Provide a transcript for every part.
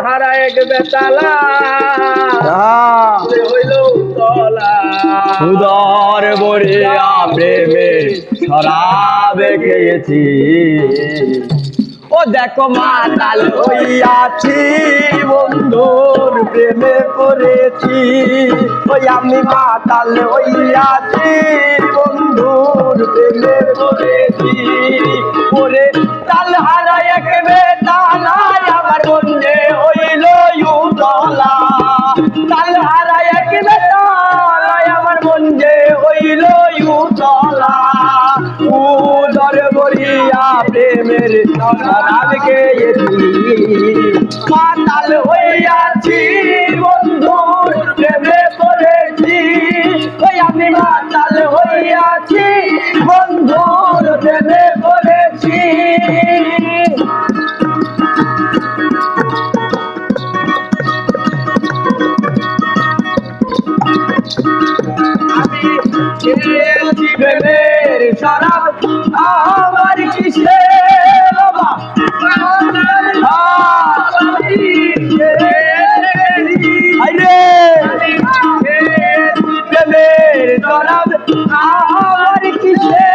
হারা এক বেতালা হইল তলা উদর বরিয়া প্রেমের শরাবে খেয়েছি ও দেখো মাতাল হইয়াছি বন্ধুর প্রেমে পড়েছি ওই আমি মাতাল হইয়াছি বন্ধুর প্রেমে পড়েছি ওরে তাল হারা এক বেতালায় আমার বন্ধে হইল উতলা তাল হারা এক বেতালায় আমার বন্ধে হইল উতলা উদর বরিয়া প্রেমের শরাব খেয়েছি মাতাল হইয়াছি বন্ধুর প্রেমে পড়েছি ওই আমি মাতাল হইয়াছি বন্ধুর প্রেমে পড়েছি আমি খেয়েছি প্রেমের শরাব আমার কিসে বাবা প্রেমের শরাব আমার কিসে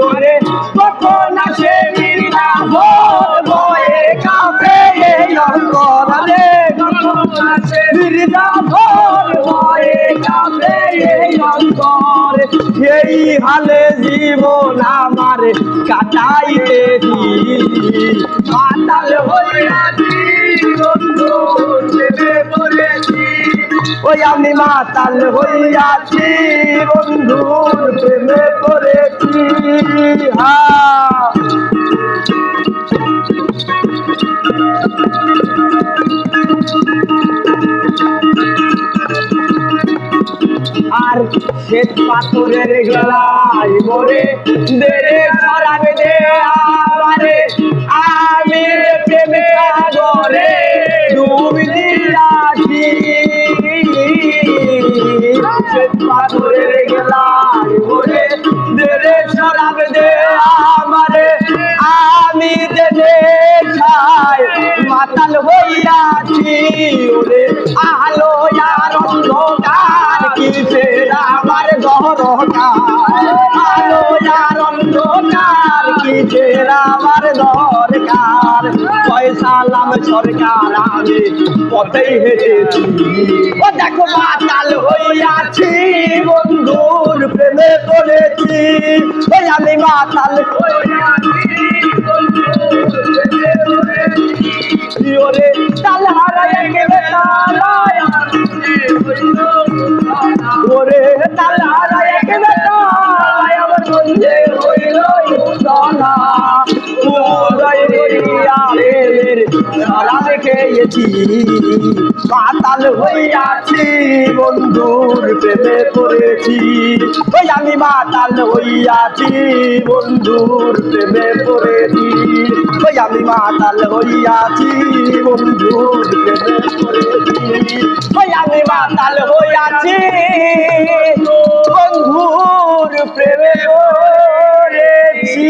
ওরে কখন আসে মিলা ভোর বয়ে কাপে করে কখন আসে মির্জা ভোর বয়ে কাপে করে এই হালে জীবন আমার কাটাইতেছি মাতাল হইয়াছি বন্ধুর প্রেমে পড়েছি ওই আমি মাতাল হইয়াছি বন্ধুর প্রেমে পড়েছি আর শ্বেত পাথরের গলায় মোরে দেরে শরাবে দে আমারে আমি প্রেমে সাগরে ডুব দিয়াছি শ্বেত পাথরের গলায় মোরে দেরে শরাবে দে আমারে আমি দেনে খাই মাতাল হইয়াছি ওরে আলো আর অন্ধকার কিসের আমার দরকার আলো আর অন্ধকার কিসের আমার দরকার পয়সালাম সরকার আমি পথেই হেঁটেছি ও দেখো মাতাল হইয়াছি বন্ধুর প্রেমে পড়েছি ওই আমি মাতাল হইয়াছি ওরে তাল হারা এক বেতালায় ওরে তাল হারা এক বেতালায় আমার বন্ধে হইল উতলা উদয় বরিয়া প্রেমের শরাব খেয়েছি মাতাল হইয়াছি বন্ধুর প্রেমে পড়েছি ওই আমি মাতাল হইয়াছি বন্ধুর প্রেমে পড়েছি ওই আমি মাতাল হইয়াছি বন্ধুর প্রেমে পড়েছি ওই আমি মাতাল হইয়াছি বন্ধুর প্রেমে পড়েছি।